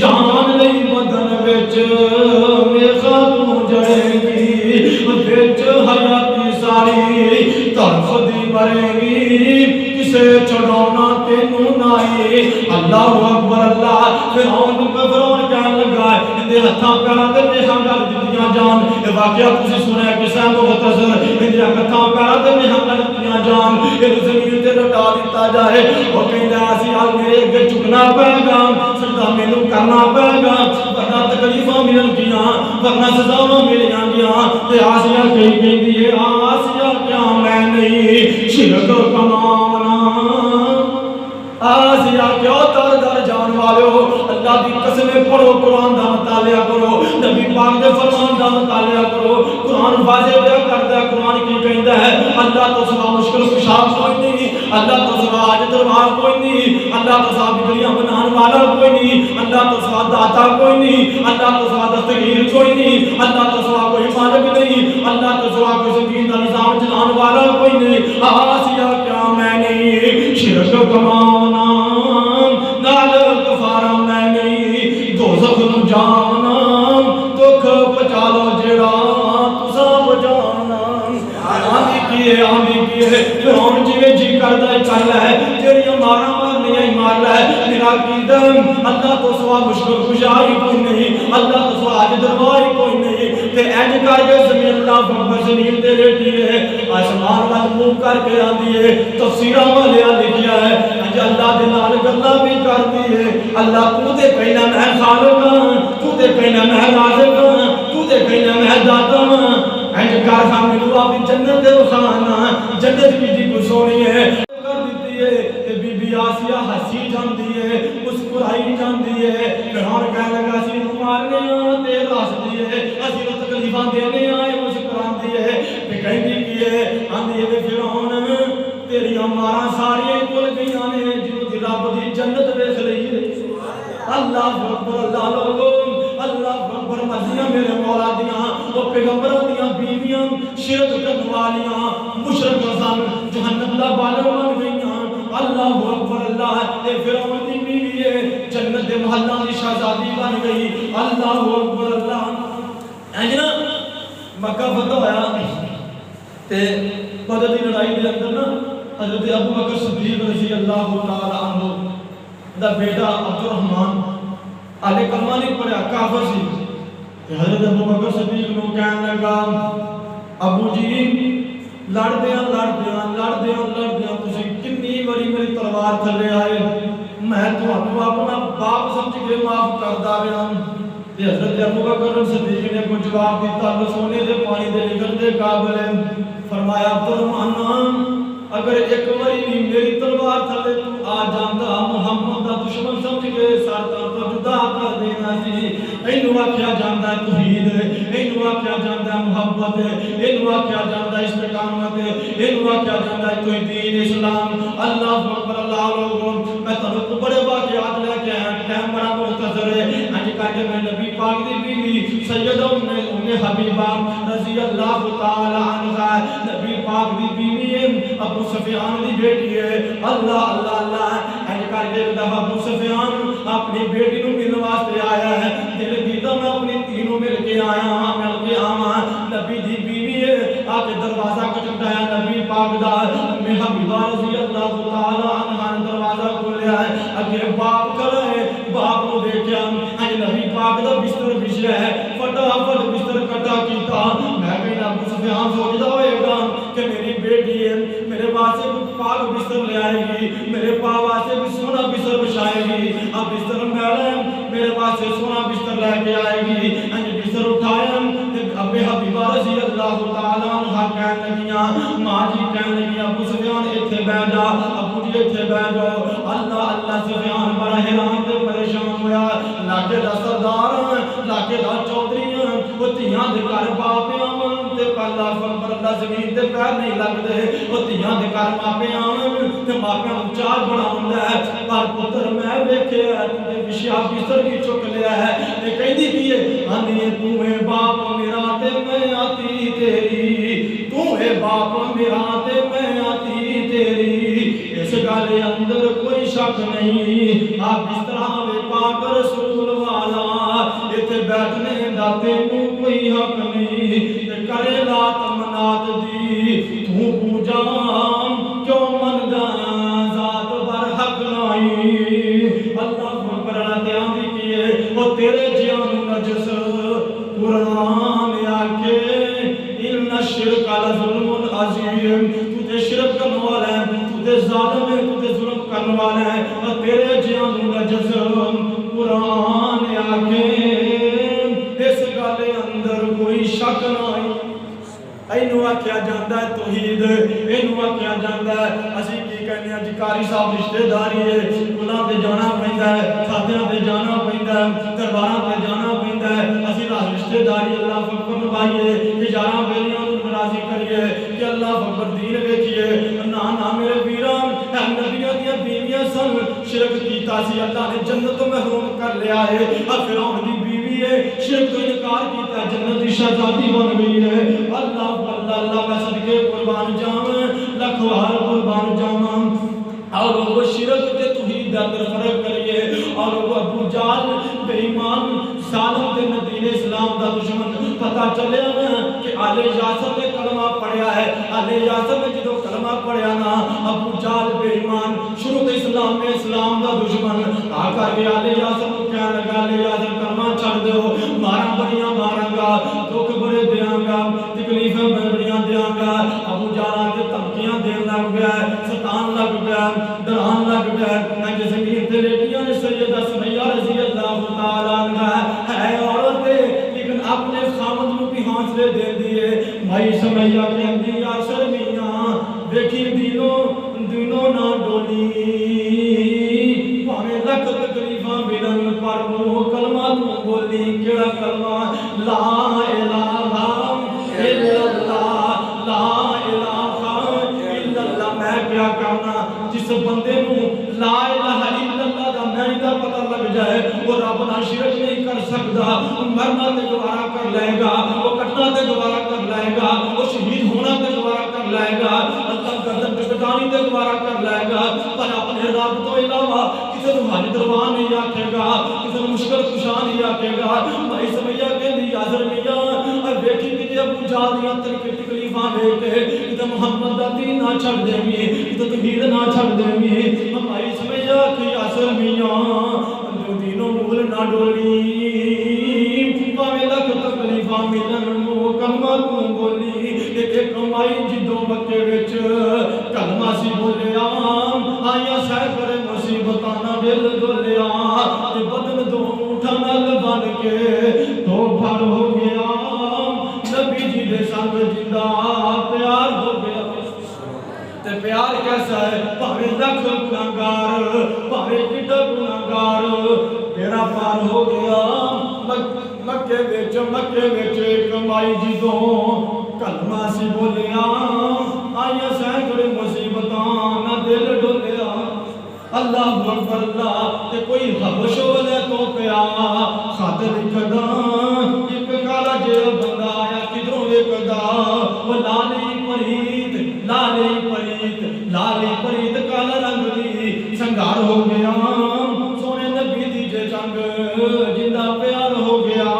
جان نہیں بدن وچ میخا تو جڑے گی, وچ حیاتی ساری طرف دی مرے گی, کسے چھڑونا تینوں نائی. اللہ اکبر. اللہ فرعون کہنے لگا اندے ہتھاں پیراں تے میخاں کر دتیاں جان. یہ واقعہ تسی سنیا کسے مختصر, اندے ہتھاں پیراں تے میخاں کر دتیاں جان, یہ زمین تے لٹا دتا جائے. وہ کہندا اسی آل میرے اگے چکنا پے گا, سجدہ مینوں کرنا پے گا, ورنہ تکلیفاں ملن گیاں ورنہ سزاواں ملیاں گیاں تے آسیہ کہیں کہندی ہے آسیہ کیا میں نہیں شرک کماونا آسیہ کیوں در در جان والے ہو اللہ دی قسمیں پڑھو قرآن دا مطالعہ کرو نبی پاک دے فرمان دا مطالعہ کرو قرآن واضح دیا کرتا ہے قرآن کی کہندہ ہے اللہ تو سوا مشکل کشا کوئی نہیں اللہ تو سوا عاجز روا کوئی نہیں اللہ تو سوا بگڑیاں بنان والا کوئی نہیں اللہ تو سوا داتا کوئی نہیں اللہ تو سوا دستگیر کوئی نہیں اللہ تو سوا کوئی مالک نہیں اللہ تو سوا کوئی زندگی دا نظام چلان والا کوئی نہیں آسیہ کیا میں نہیں شرک کمانا نال کفارہ میں نہیں دوزخ نو جانا دکھ پچا لو جڑا تسا بجانا آمی کیے فرعون جویں جی کردا ہے کر لے جڑیاں مارا مارنیاں ہی مار لے میرا قیدم اللہ تو سوا مشکل کشائی کوئی نہیں اللہ تو سوا عاجز روا کوئی نہیں تے انج کر کے زمین اللہ اکبر زمین تے لیٹی ہے آسمان وال منہ کر کے آندی ہے تفسیراں والے لکھیا ہے انج اللہ دے نال گلاں بھی کردی ہے اللہ تو تے کہنا میں خالق ہاں تو تے کہنا میں رازق ہاں تو تے کہنا میں داتا ہاں انج کر سامنے لو اپنی جنت دے خانہ جنت کی دی کو سونی ہے کر دیتی ہے تے بی بی آسیہ ہنسی جاندی ہے مسکرائی جاندی ہے فرعون کہنے لگا اسی نوں مارنے تے راسدی ہے اسی نوں تکلیفاں دینے آئے مسکراندی ہے تے کہندی کی ہے آندی ہے فرعون تیری ماراں ساری کل گئیاں نے جنوں دی رب دی جنت ویکھ لئی ہے اللہ اکبر اللہ لوگوں اللہ اکبر مزیاں میرے مولا دیاں وہ پیغمبراں دیاں بیویاں شرک کرن والیاں مشرک سن جہنم دا بالر بن گئیاں اللہ اکبر اللہ اے فرعون دی بیوی ہے جنت دے محلاں دی شہزادی بن گئی اللہ اکبر اللہ انج نا مکہ فتح ہویا تے بدر دی لڑائی دے اندر نا حضرت ابو بکر صدیق رضی اللہ تعالی عنہ دا بیٹا عبد الرحمن علی کلمہ نہیں پڑھا کافر سی حضرت ابو بکر صدیق نو کہنے لگا ابو جی لڑ دیاں تسی کتنی بڑی میری تلوار تھلے آئے میں تھانوں اپنا باپ سمجھ کے معاف کردا رہا تے حضرت ابو بکر صدیق نے کو جواب دیتا سونے دے پانی دے نکل دے قابل فرمایا عبد الرحمن اگر ایک باری بھی میری تلوار تھلے تو آ جاندا محمد دا دشمن سمجھ کے سر تو جدا کر دینا سی اینو آکھیا جاندا ہے توحید اینو آکھیا جاندا ہے محبت اینو آکھیا جاندا ہے استقامت اینو آکھیا جاندا ہے توحید دین اسلام اللہ اکبر اللہ لوگوں میں تانوں بڑے واقعات لے کے آیا ٹائم بڑا مختصر ہے اج کر کے میں نبی پاک دی بیوی سیدہ ام حبیبہ رضی اللہ تعالی عنہا نبی پاک دی بیوی ہے ابو سفیان دی بیٹی ہے اللہ اللہ اللہ اج کر کے دفعہ ابو سفیان اپنی بیٹی نو ملنے واسطے آیا ہے دل کیتا میں اپنی تینوں مل کے آیا ہاں مل کے آواں نبی دی بیوی ہے آ کے دروازہ کھٹکایا نبی پاک دا ام حبیبہ رضی اللہ تعالی عنہا نے دروازہ کھولیا ہے اگے باپ کھڑا ہے باپ نو دیکھیا اج نبی پاک دا بستر بچھیا ہے فٹافٹ بستر کٹا کیتا میں کہنا ابو سفیان سوچدا ہوئے گا کہ میری بیٹی ہے میرے واسطے پاک بستر لے آئے گی میرے پاک واسطے بھی سونا بستر بچھائے گی اب بستر میرا میرے واسطے سونا بستر لے کے آئے گی انج بستر اٹھایا ابو حبیبہ رضی اللہ تعالی عنہ کہنے لگیاں ماں جی کہنے لگی ابو سفیان ایتھے بیٹھ جا ابو جی ایتھے بیٹھ جاؤ اللہ اللہ سفیان بڑا حیران تے پریشان ہویا علاقے دا سردار علاقے دا چودھری وہ تیاں دے گھر باپے آمن تے پہلا فکر اللہ زمین تے پیر نہیں لگ دے وہ تیاں دے گھر ماپے آمن تے ماپے نوں چار بڑا ہوندا ہے پر پتر میں ویکھیا تے وشیا بستر بھی چک لیا ہے تے کہندی کی ہے آندی تو اے باپ میرا تے میں آتی تیری تو اے باپ میرا تے میں آتی تیری اس گل اندر کوئی شک نہیں آپ بستر ہوے پاک رسول والا ایتھے بیٹھنے دا تینوں کوئی حق نہیں تے کرے لات منات دی تو پوجا کیوں مندا ذات بر حق نہیں اللہ اکبر دھیان دی کیے او تیرے جیاں نجس قرآن آکے ان الشرک لظلم عظیم تو تے شرک کرنے والا ہے تو تے ظالم ہے تو تے ظلم کرنے والا ہے اور تیرے جیاں نجس قرآن آکے جاتا ہے. اسی کی کہنے ہیں جی قاری صاحب رشتہ داری ہے, کلاں تے جانا پیندا ہے, شادیاں تے جانا پیندا ہے, درباراں تے جانا پیندا ہے. اسی رشتہ داری اللہ اکبر نبھائیے کہ یاراں بیلیاں نوں راضی کریے کہ اللہ اکبر دین ویکھیے. نا نا میرے ویران نبیوں دیاں بیویاں سن, شرک کیتا سی اللہ نے جنت تو محروم کر لیا ہے. اب فرعون دی بیوی ہے, شرک تو انکار کیتا ہے, جنت دی شہزادی بن گئی ہے. اللہ اللہ میں صدقے قربان جاواں, لاکھ وار قربان جاواں. اور وہ شرک تے توحید دا فرق کریے. اور وہ ابو جہل بے ایمان ظالم تے دین اسلام دا دشمن, پتہ چلیا نا کہ آل یاسر نے کلمہ پڑھیا ہے. آل یاسر نے جدو کلمہ پڑھیا نا, ابو جہل بے ایمان شروع تے اسلام میں اسلام دا دشمن آ کر کے آل یاسر کو کہنے لگا, آل یاسر کلمہ چھڑ دو, مارا بڑیاں ماراں گا, دکھ بڑے دیاں گا, تکلیفیں بڑیاں دیاں گا. ابو جہل کے دھمکیاں دین لگ گیا, ستان لگ گیا, ڈران لگ گیا. میں زمین تے لیٹیاں نے سیدہ سمیہ رضی اللہ تعالی عنہا ہے عورت لیکن اپنے خامد نو بھی حوصلے دے دیے. بھائی سمیہ کہندی یاسر میاں دیکھی دینوں نہ ڈولی, پاویں لکھ تکلیفاں ملن پر وہ کلمہ تو بولی. کیڑا کلمہ؟ لا الہ الا اللہ, لا الہ الا اللہ. میں کیا کرنا جس بندے نو لا الہ الا اللہ دا معنی دا پتہ لگ جائے, وہ رب نال شرک نہیں کر سکدا, مرنا تے گوارا کر لے گا, وہ کٹنا تے گوارا کر لے گا, وہ شہید ہونا تے گوارا کر لے گا, اللہ گردن ٹکٹانی تے گوارا کر لے گا. پر اپنے رب تو علاوہ کسی نو حاجت روا نہیں آکھے گا, کسی نو مشکل کشا نہیں آکھے گا. بھائی سمیہ کہندی یاسر میاں ویکھی کہ ابو جہل دیاں تکلیفاں ویکھ کے کہ محمد دا دین نہ چھڑ دیویں, کہ توحید نہ چھڑ دیویں. بھائی سمیہ کہ یاسر میاں جو دینوں مول نہ ڈولی, پاویں لکھ تکلیفاں ملن وہ کلمہ تو بولی. ایک کمائی جدوں مکے وچ کلمہ سی بولیا, آیا سینکڑے مصیبتاں نال دل ڈولیا, تے بدن دو اونٹاں نال بن کے دو بھر ہو گیا. نبی جی دے سنگ جندا پیار ہو گیا. تے پیار کیسا ہے؟ بھاویں لکھ گناہگار, بھاویں کڈا گناہگار, تیرا پار ہو گیا. مکے وچ کمائی جدوں کلمہ سی بولیا, آئیاں سینکڑے مصیبتاں نہ دل ڈولیا. اللہ اکبر اللہ. تے کوئی حبش والے تو پیا خط لکھدا, ایک کالا جہا بندہ آیا کدھروں ویکھدا, وہ لالی پریت کالا رنگ دی سنگار ہو گیا. سونے نبی دی جے جنگ جندا پیار ہو گیا.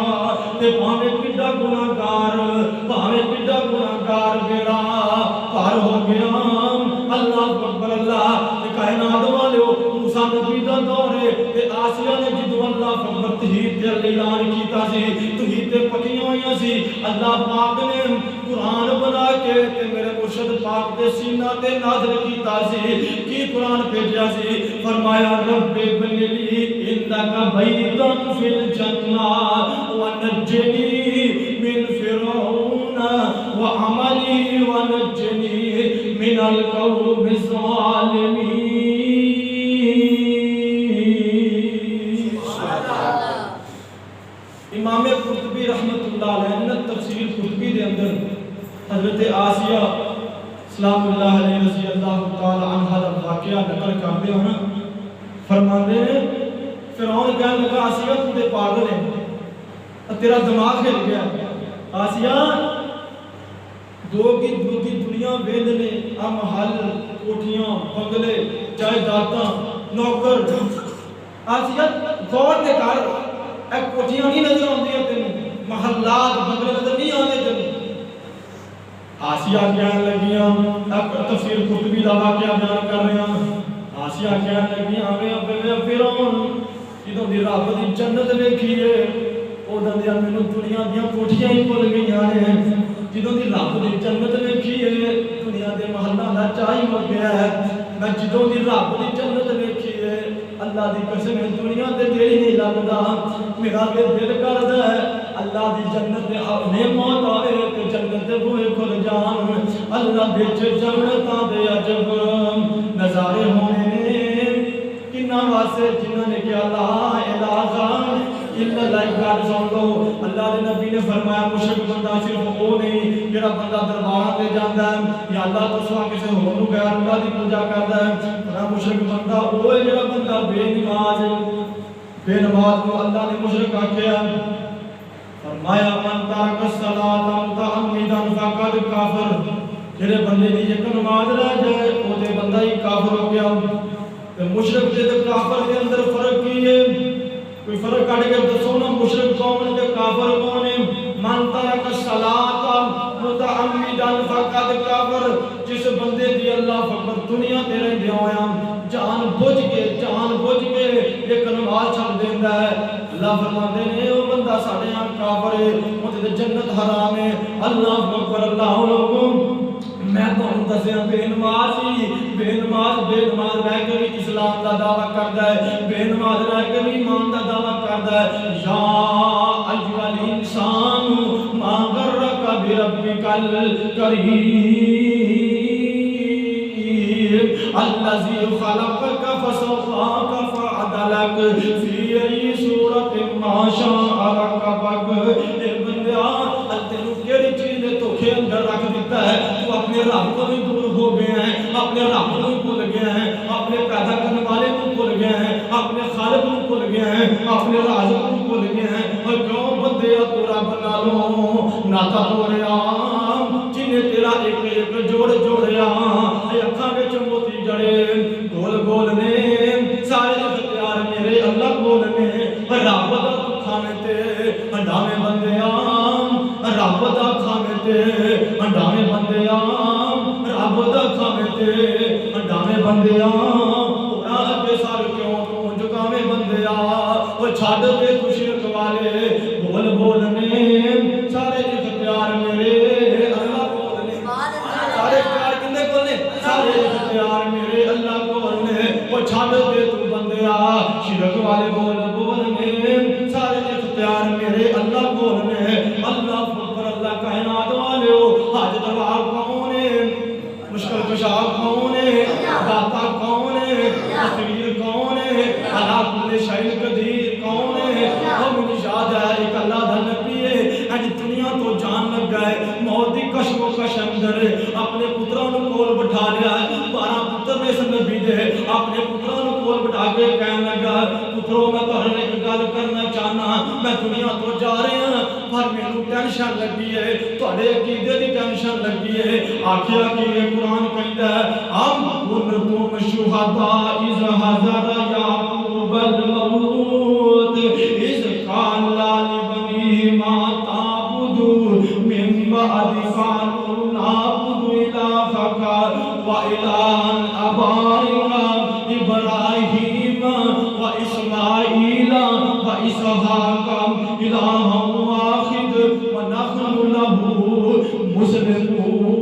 تے بھاویں کڈا گناہگار بیڑا پار ہو گیا. اللہ اکبر اللہ. تے کائنات والو موسیٰ نبی دا دور ہے, تے آسیہ نے جدوں اللہ اکبر توحید تے اعلان کیتا سی, توحید تے پکیاں ہوئیاں سی, اللہ پاک نے قرآن بنا کے تے میرے مرشد پاک دے سینہ تے نازل کیتا سی. کی قرآن بھیجیا سی؟ فرمایا رب ابن لی عندک بیتا فی الجنہ ونجنی من فرعون وعملی ونجنی من القوم الظالمین. امام قرطبی رحمت اللہ علیہ نے تفسیر قرطبی دے اندر حضرت آسیہ سلام اللہ علیہ رضی اللہ تعالی عنہ دا واقعہ نقل کرتے ہیں. فرماندے ہیں فرعون کہنے لگا آسیہ تو تے پاگل ہے, تیرا دماغ ہل گیا. آسیہ دو کی دنیا ویند نے, محل, کوٹھیاں, بنگلے, جائیداداں, نوکر. آسیہ غور تے کر, اے کوٹھیاں نہیں نظر آندیاں تینوں, محلات بنگلے نظر نہیں آندے تینوں. آسیہ کہنے لگیاں, اب تفسیر قرطبی دا واقعہ بیان کر رہے ہیں. آسیہ کہنے لگیاں فرعون جدوں دی رب دی جنت ویکھی ہے اودوں دی مینوں دنیا دیاں کوٹھیاں ہی بھول گئیاں نے. جدوں دی رب دی جنت ویکھی ہے دنیا دے محلاں دا چاہ ہی مک گیا ہے. میں جدوں دی رب دی جنت ویکھی ہے اللہ دی قسم دنیا تے دل نہیں لگدا, میرا دل کردا ہے اللہ دی جنت نے موت آئے تے جنت دے بوئے کھل جان اللہ بچ جنتاں دے عجب نظارے ہونے نے کنہ واسطے جنہاں نے کیا لا الہ الا اللہ گل سن لو اللہ دے نبی نے فرمایا مشرک بندہ صرف وہ نہیں جڑا بندہ درباراں تے جاندا ہے یا اللہ تو سوا کسے ہور نوں غیر اللہ دی پوجا کردا ہے پر مشرک بندہ وہ ہے جڑا بندہ بے نماز کو اللہ نے مشرک آکھیا فرمایا من ترک الصلاۃ متعمدا فقد کافر جڑے بندے دی ایک نماز رہ جائے او تے بندہ ہی کافر ہو گیا تے مشرک تے کافر دے اندر فرق کی ہے کوئی فرق کٹ کے دسو نا مشرک کون تے کافر کون ہے من ترک الصلاۃ متعمدا فقد کافر جس بندے دی اللہ فقط دنیا تے رہندے ہویا جان بوجھ کے ایک نماز چھڑ دیندا ہے اللہ فرماندے نے او بندہ ساڈے ہاں کافر ہے او تے جنت حرام ہے اللہ اکبر اللہ لوگوں میں تمہیں دسیا بے نماز رہ کے بھی اسلام کا دعویٰ کرتا ہے بے نماز رہ کے بھی ایمان کا دعویٰ کرتا ہے یا ایھا الانسان ما غرک بربک الکریم الذی خلقک فسواک فعدلک فی ای صورت ما شاء رکبک اے بندیا تینوں کیڑی چیز نے دھوکے اندر رکھ دیتا ہے تو اپنے رب کو بھی دور ہو گیا ہے اپنے رب کو بھول گیا ہے اپنے پیدا کرنے والے کو بھول گیا ہے اپنے خالق کو بھول گیا ہے اپنے رازق کو بھول گیا ہے اور کیوں بندیا تو رب نالوں ناتا توڑیا جنہیں تیرا ایک جوڑیا اکھاں وچ موتی جڑے گول نے سارے اختیار میرے اللہ کول نے رب دا کھانے تے ہنڈاویں بندیا رب دا کھانے تے ہنڈاویں بندیا رب دا کھانے تے ہنڈاویں بندیا اوراں اگے سار کیوں تو جگاویں بندیا او چھڈ دے خوشیت والے بول نے سارے اختیار میرے اللہ کول نے سارے اختیار کنے کول نے سارے اختیار میرے اللہ کول نے او چھڈ دے تو بندیا شرک والے بول نے سارے اختیار میرے اللہ کول نے اللہ اللہ کائنات والے ہو حاجت روا کون ہے مشکل کشا کون ہے داتا کون ہے تصویر کون ہے علا کل شیء قدیر کون ہے ہم نشاد ہے ایک اللہ دا نبی ہے اج دنیا تو جان لگ گئے موت دی کشف و کش اندر اپنے پتراں نوں کول بٹھا لیا 12 پتر نے اس نبی دے اپنے پتراں نوں کول بٹھا کے کہن لگا پترو میں تہاڈے ایک گل کرنا چاہنا میں دنیا تو جا رہا ہوں پر مینوں ٹینشن لگی ہے تہاڈے عقیدے دی ٹینشن لگی ہے آکھیا کہ یہ قرآن کہندا ہے ام کنتم شہداء اذ حضر یعقوب الموت اذ قال لبنیہ ما تعبدون من بعد قالوا نعبد الہک وإلہ آبائک ابراہیم واسماعیل واسحاق الہا واحد ونحن له مسلمون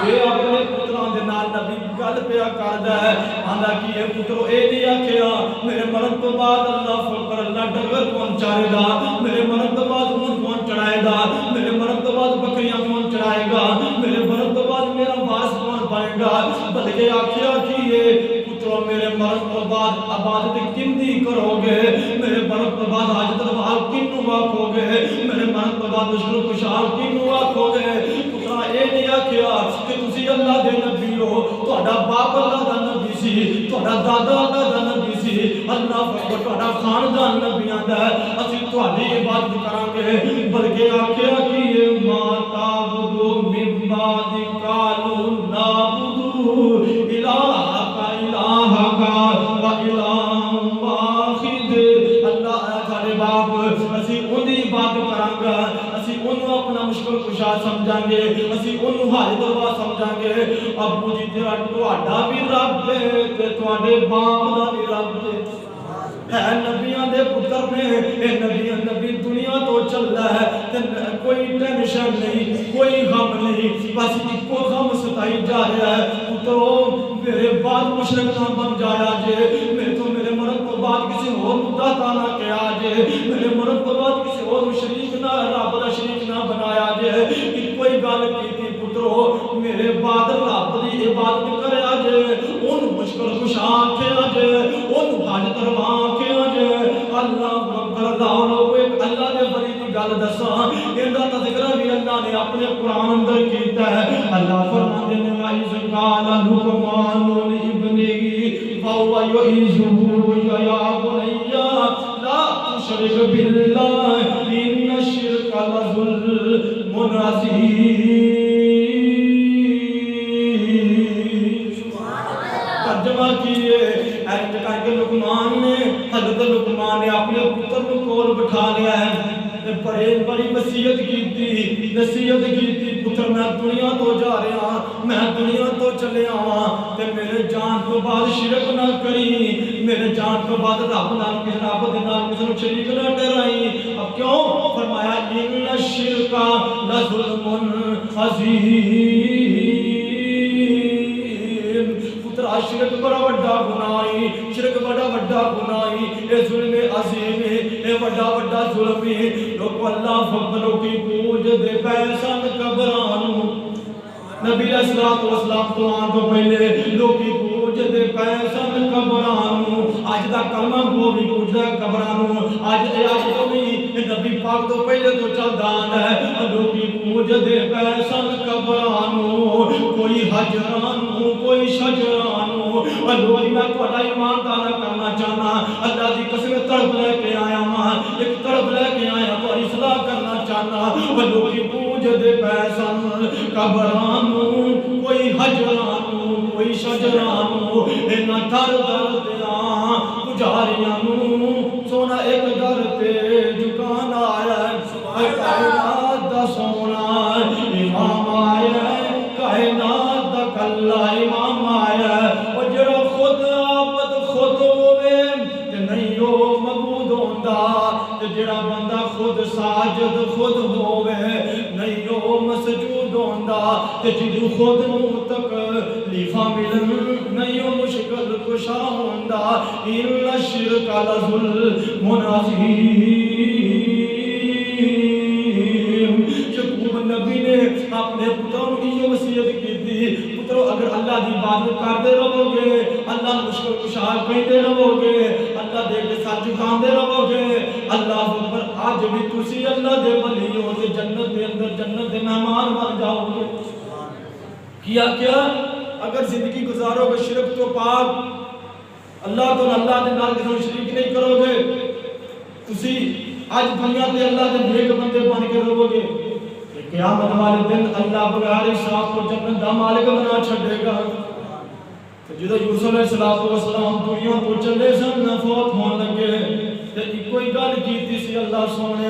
یہ اپنے پتراں دے نال نبی گل پیا کردا ہے آندا کہ اے پترو اے نہیں آکھیا میرے مرن تو بعد اللہ فکر اللہ ڈنگر کون چارے گا میرے مرن تو بعد کون چڑھائے گا میرے مرن تو بعد بکریاں کون چڑھائے گا میرے مرن تو بعد میرا وارث کون بنے گا بلکہ آکھیا کہ یہ پترو میرے مرن تو بعد عبادت کن دی کرو گے میرے مرن تو بعد حاجت روا کن آکھو گے میرے مرن تو بعد مشکل کشا کن آکھو گے پترا اے نہیں آکھیا کہ تسی اللہ دے نبی ہو تہاڈا باپ اللہ دا نبی سی تہاڈا دادا اللہ دا نبی سی اللہ فقط تہاڈا خاندان نبیاں دا ہے اسی تہاڈی عبادت کراں گے بلکہ آکھیا کہ یہ ما تعبدو من بعد قالوا نعبدو الہک الہک و الہ واحد اللہ تھارے باپ اسی اونی عبادت کراں گا اسی اونوں اپنا مشکل کشا سمجھاں گے اسی اونوں حاجت روا سمجھاں گے ابو جی تہاڈا بھی رب ہے تے تہاڈے باپ دا بھی رب ہے نبیاں دے پتر نے اے نبی دنیا تو چل رہا ہے تے کوئی ٹینشن نہیں کوئی غم نہیں بس ایکو غم ستائی جا رہا ہے پترو میرے بعد مشرک نہ بن جایا جے میں تو میرے مرن تو بعد رب دا شریک نہ بنایا جے کوئی گل کیتی پترو میرے بعد رب دی عبادت کریا جے اون مشکل کشا آکھیا جے اون حاجت روا آکھیا جے اللہ اکبر اللہ دے بری دی گل دساں ایندا تذکرہ بھی اللہ نے اپنے قرآن اندر کیتا ہے اللہ فرماندے نے وَإِذْ قَالَ لُقْمَانُ لِابْنِهِ وَهُوَ يَعِظُهُ يَا بُنَيَّ لَا تُشْرِكْ بِاللَّهِ إِنَّ الشِّرْكَ لَظُلْمٌ عَظِيمٌ ترجمہ کیے ایسے کہا کہ لقمان نے حضرت لقمان نے اپنے پتر کو کول بٹھا لیا ہے بڑی وصیت کی تھی نصیحت کی تھی پتر میں دنیا تو جا رہا میں دنیا تو چلے آواں تے میرے جان تو بعد شرک نہ کری میرے جان تو بعد رب نال کس رب دے نال کس نو شریک نہ ٹھہرائی اب کیوں فرمایا ان الشرک لظلم عظیم شرک بڑا وڈا گناہی شرک بڑا وڈا گناہی اے ظلم عظیم ہے اے وڈا وڈا ظلم ہے لوگ اللہ فضلوں کی پوج دے پیسان قبرانوں نبی علیہ السلام تو آن تو پہلے لوگ کی پوج دے پیسان قبرانوں آج دا کلمہ وہ بھی پوج دے قبرانوں آج تو بھی نبی پاک تو پہلے تو چل دان ہے لوگ کی پوج دے پیسان قبرانوں کوئی حجرانوں کوئی شجرانوں لوگ میں تھوڑا ایمان دارا کرنا چاہنا اللہ دی قسم طرف لے کے آیا ماں ایک طرف لے کے آیا تو اصلاح کرنا چاہنا لوگ کی پوج دے پیسان قبرانوں کوئی حجرانوں کوئی شجرانوں اینا تھر در دیاں پجاریانوں سونا ایک در پہ جکانا آیا کائنات دا سونا امام آیا کائنات دا کلا امام آیا اور جڑا خود آبد خود ہوئے کہ نہیں ہو مبود ہوندہ جڑا بندہ خود ساجد خود ہوئے نہیں ہو مسجود ہوندہ جڑا خود تکلیفہ ملن نہیں ہو مشکل کشا ہوندہ ان الشرک لظلم عظیم یعقوب نبی نے اپنے پتروں کی یہ وصیت کی تھی پتروں اگر اللہ دی عبادت کرتے رہو گے اللہ مشکل کشا کہتے رہو گے اللہ دے کے ساتھ جھکاندے رہو گے اللہ پر آج بھی تسی اللہ دے ولی ہو تے جنت دے اندر جنت دے مہمان بن جاؤ گے کیا اگر زندگی گزارو گے شرک تو پاک اللہ تو اللہ دے نال کسی شریک نہیں کرو گے تسی آج دنیا تے اللہ دے نیک بندے بن کے رہو گے قیامت والے دن اللہ بغیر حساب کو جنت دا مالک بنا چھڑے گا جدو یوسف علیہ السلام دنیا تو چلے سن فوت ہون لگے تے کوئی گل کیتی سی اللہ سونے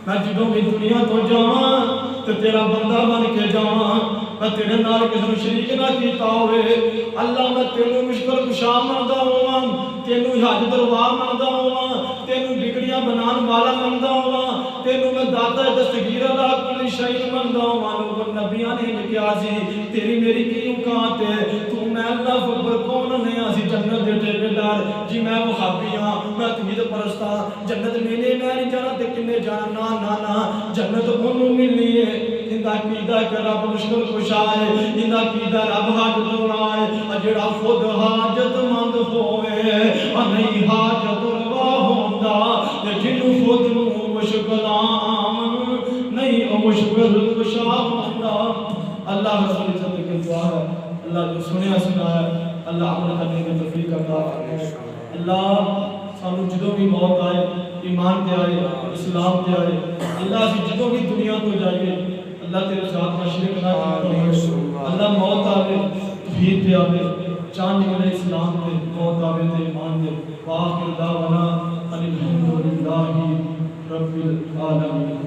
میں جدو بھی دنیا تو جاواں تے تیرا بندہ بن کے جاواں میں تیرے نال کسی شریک نہ کیتا ہوئے اللہ میں تینوں مشکل کشا مندا ہواں تینوں حاجت روا مندا ہواں تینوں بگڑیاں بنان والا مندا ہواں تینوں میں داتا دستگیر اللہ کل شہید مندا ہواں لوگ نبیاں نے لکھیا سی تیری میری کی اوقات ہے تو میں اللہ اکبر کون نے اسی جنت دے ٹھیکیدار جی میں وہابی ہاں میں توحید پرست ہاں جنت میں نہیں جانا تے کنے جانا نا جنت اونوں ملنی ہے اندا عقیدہ کہ رب مشکل کشا ہے اندا عقیدہ رب حاجت روا ہے جڑا خود حاجت مند ہوئے نہیں حاجت روا ہوندا تے جنوں خود نو مشکل آمن نہیں مشکل کشا ہوندا اللہ رسول صلی اللہ دعا ہے اللہ جو سنیا سنا ہے اللہ عمل کرنے کی توفیق عطا فرمائے اللہ سانو جدوں بھی موت آئے ایمان تے آئے اسلام تے آئے اللہ سے جدوں بھی دنیا تو جائے اللہ تیرے ساتھ کا شرک نہ کرے اللہ موت آوے توحید تے آوے چاند نکلے اسلام تے موت آوے تے ایمان تے واخر دعوانا ان الحمدللہ رب العالمین